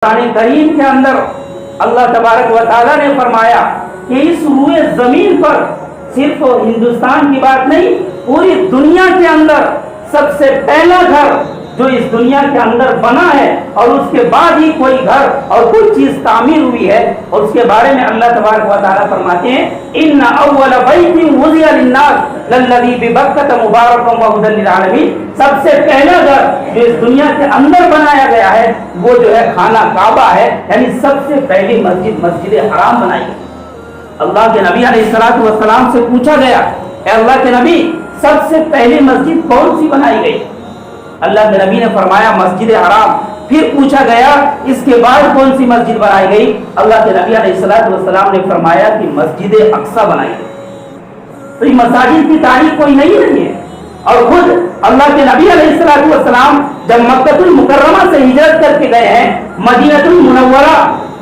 قرآن کریم کے اندر اللہ تبارک و تعالیٰ نے فرمایا کہ اس روئے زمین پر صرف ہندوستان کی بات نہیں، پوری دنیا کے اندر سب سے پہلا گھر جو اس دنیا کے اندر بنا ہے اور اس کے بعد ہی کوئی گھر اور کوئی چیز تعمیر ہوئی ہے، اور اس کے بارے میں اللہ تبارک و تعالیٰ فرماتے ہیں ان اول بیت وضع للناس للذی ببکۃ مبارک وہدی للعالمین، سب سے پہلا گھر جو اس دنیا کے اندر بنایا گیا ہے وہ جو ہے خانہ کعبہ ہے، یعنی سب سے پہلی مسجد حرام بنائی گئی۔ اللہ کے نبی علیہ الصلوۃ والسلام سے پوچھا گیا، اے اللہ کے نبی سب سے پہلی مسجد کون سی بنائی گئی؟ اللہ کے نبی نے فرمایا مسجد حرام۔ پھر پوچھا گیا اس کے بعد کون سی مسجد بنائی گئی؟ اللہ کے نبی علیہ الصلوۃ والسلام نے فرمایا کہ مسجد اقصی بنائی گئی۔ تو یہ مساجد کی تاریخ کوئی نہیں رہی ہے، اور خود اللہ کے نبی علیہ الصلوۃ والسلام جب مکہ المکرمہ سے ہجرت کر کے گئے ہیں مدینہ المنورہ،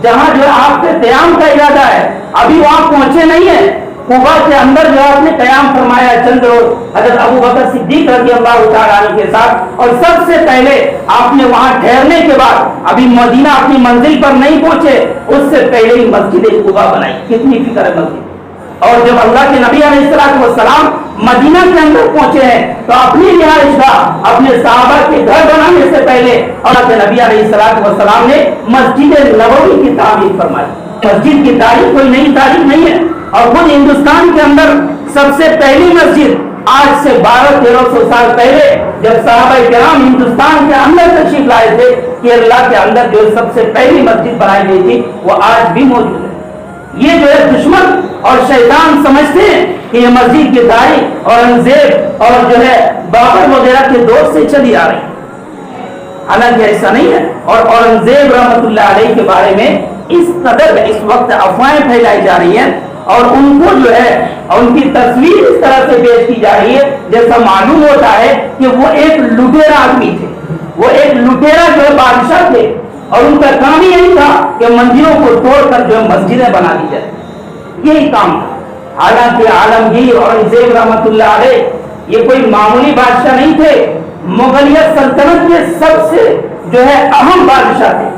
جہاں جو آپ کے قیام کا ارادہ ہے، ابھی وہاں پہنچے نہیں ہیں، کوبا کے اندر جو آپ نے قیام فرمایا چند روز حضرت ابو بکر صدیق رضی اللہ تعالیٰ عنہ کے ساتھ، اور سب سے پہلے آپ نے وہاں ٹھہرنے کے بعد ابھی مدینہ اپنی منزل پر نہیں پہنچے، اس سے پہلے ہی مسجد کوبا بنائی۔ کتنی فکر ہے مسجد! اور جب اللہ کے نبی علیہ الصلوۃ والسلام مدینہ کے اندر پہنچے ہیں تو اپنی رہائش گاہ اپنے صحابہ کے گھر بنانے سے پہلے اللہ کے نبی علیہ الصلوۃ والسلام نے مسجد نبوی کی تعمیر فرمائی۔ مسجد کی تاریخ کوئی نئی تاریخ نہیں ہے، اور خود ہندوستان کے اندر سب سے پہلی مسجد آج سے 1200-1300 سال پہلے جب صحابہ کرام ہندوستان کے اندر تشریف لائے تھے کہ اللہ کے اندر جو سب سے پہلی مسجد بنائی گئی تھی وہ آج بھی موجود ہے۔ یہ جو ہے دشمن اور شیطان سمجھتے ہیں کہ یہ مسجد کی تاریخ اورنگزیب اور جو ہے بابر وغیرہ کے دور سے چلی آ رہی ہے، حالانکہ ایسا نہیں ہے۔ اور اورنگزیب رحمۃ اللہ علیہ کے بارے میں اس قدر اس وقت افواہیں پھیلائی جا رہی ہیں، اور ان کو جو ہے ان کی تصویر اس طرح سے پیش کی جا رہی ہے جیسا معلوم ہوتا ہے کہ وہ ایک لٹیرا آدمی تھے، وہ ایک لٹیرا جو ہے بادشاہ تھے، اور ان کا کام یہی تھا کہ مندروں کو توڑ کر جو ہے مسجدیں بنا دی جائے، یہی کام تھا۔ حالانکہ عالمگیر اورنگزیب رحمۃ اللہ علیہ یہ کوئی معمولی بادشاہ نہیں تھے، مغلیہ سلطنت کے سب سے جو ہے اہم بادشاہ تھے،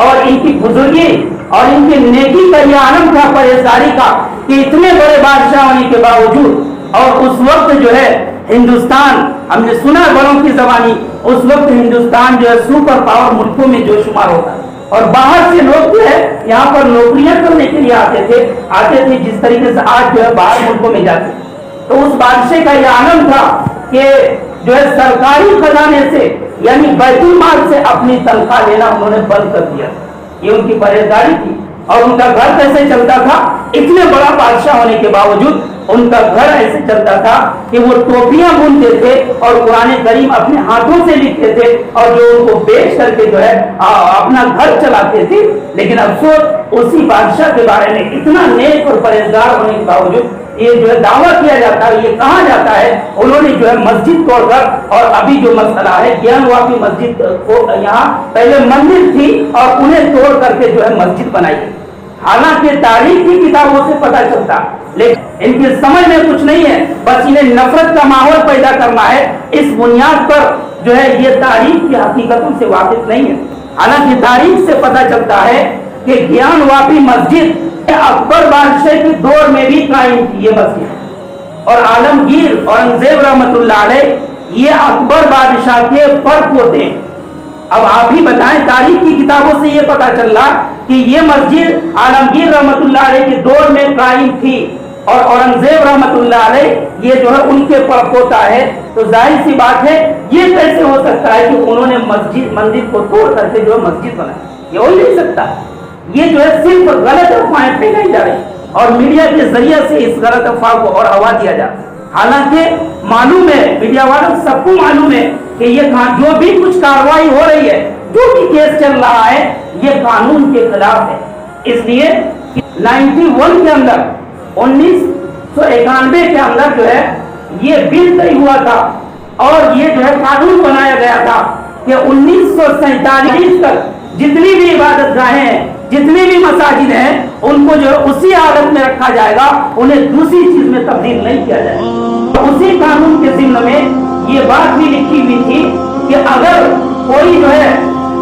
اور ان کی بزرگی اور ان کی نیکی کا یہ عالم تھا پرہیزگاری کا کہ اتنے بڑے بادشاہ ہونے کے باوجود، اور اس وقت جو ہے ہندوستان ہم نے سنا بڑوں کی زبانی، اس وقت ہندوستان جو ہے سپر پاور ملکوں میں جو شمار ہوتا ہے، اور باہر سے لوگ جو ہے یہاں پر نوکریاں کرنے کے لیے آتے تھے جس طریقے سے آج جو ہے باہر ملکوں میں جاتے۔ تو اس بادشاہ کا یہ عالم تھا کہ جو ہے سرکاری خزانے سے یعنی بیت المال سے اپنی تنخواہ لینا انہوں نے بند کر دیا، یہ ان کی پرہیزگاری تھی۔ اور ان کا گھر کیسے چلتا تھا؟ اتنے بڑا بادشاہ ہونے کے باوجود ان کا گھر ایسے چلتا تھا کہ وہ ٹوپیاں بنتے تھے اور قرآن کریم اپنے ہاتھوں سے لکھتے تھے، اور جو ان کو بیچ کر کے جو ہے اپنا گھر چلاتے تھے۔ لیکن افسوس اسی بادشاہ کے بارے میں اتنا نیک اور پرہیزگار ہونے کے باوجود یہ جو ہے دعویٰ کیا جاتا ہے، یہ کہا جاتا ہے انہوں نے جو ہے مسجد توڑ کر، اور ابھی جو مسئلہ ہے گیان واپی مسجد کو یہاں پہلے مندر تھی اور انہیں توڑ کر کے جو ہے مسجد بنائی گئی۔ حالانکہ تاریخ کی کتابوں سے پتہ چلتا، لیکن ان کی سمجھ میں کچھ نہیں ہے، بس انہیں نفرت کا ماحول پیدا کرنا ہے، اس بنیاد پر جو ہے یہ تاریخ کی حقیقتوں سے واقف نہیں ہے۔ حالانکہ تاریخ سے پتہ چلتا ہے کہ گیان واپی مسجد اکبر بادشاہ کے دور میں بھی قائم تھی یہ مسجد، اور عالمگیر اورنگزیب رحمۃ اللہ علیہ یہ اکبر بادشاہ کے فرق ہوتے ہیں۔ اب آپ ہی بتائیں، تاریخ کی کتابوں سے یہ پتہ چل رہا کہ یہ مسجد عالمگیر رحمۃ اللہ علیہ کے دور میں قائم تھی، اور اورنگزیب رحمۃ اللہ علیہ یہ جو ہے ان کے فرق ہوتا ہے، تو ظاہر سی بات ہے یہ کیسے ہو سکتا ہے کہ انہوں نے مندر کو توڑ کر کے جو ہے مسجد بنائی؟ یہ ہو نہیں سکتا۔ یہ جو ہے صرف غلط افواہیں پھیلائی جا رہی اور میڈیا کے ذریعے سے اس غلط افواہ کو اور ہوا دیا جا رہا ہے۔ حالانکہ معلوم ہے، میڈیا والوں سب کو معلوم ہے کہ یہ جو بھی کچھ کارروائی ہو رہی ہے، جو بھی کیس چل رہا ہے، یہ قانون کے خلاف ہے۔ اس لیے 91 کے اندر 1991 کے اندر جو ہے یہ بل طے ہوا تھا، اور یہ جو ہے قانون بنایا گیا تھا کہ 1947 تک جتنی بھی عبادت گاہیں ہیں، جتنی بھی مساجد ہیں، ان کو جو ہے اسی حالت میں رکھا جائے گا، انہیں دوسری چیز میں تبدیل نہیں کیا جائے گا۔ اسی قانون کے ضمن میں یہ بات بھی لکھی ہوئی تھی کہ اگر کوئی جو ہے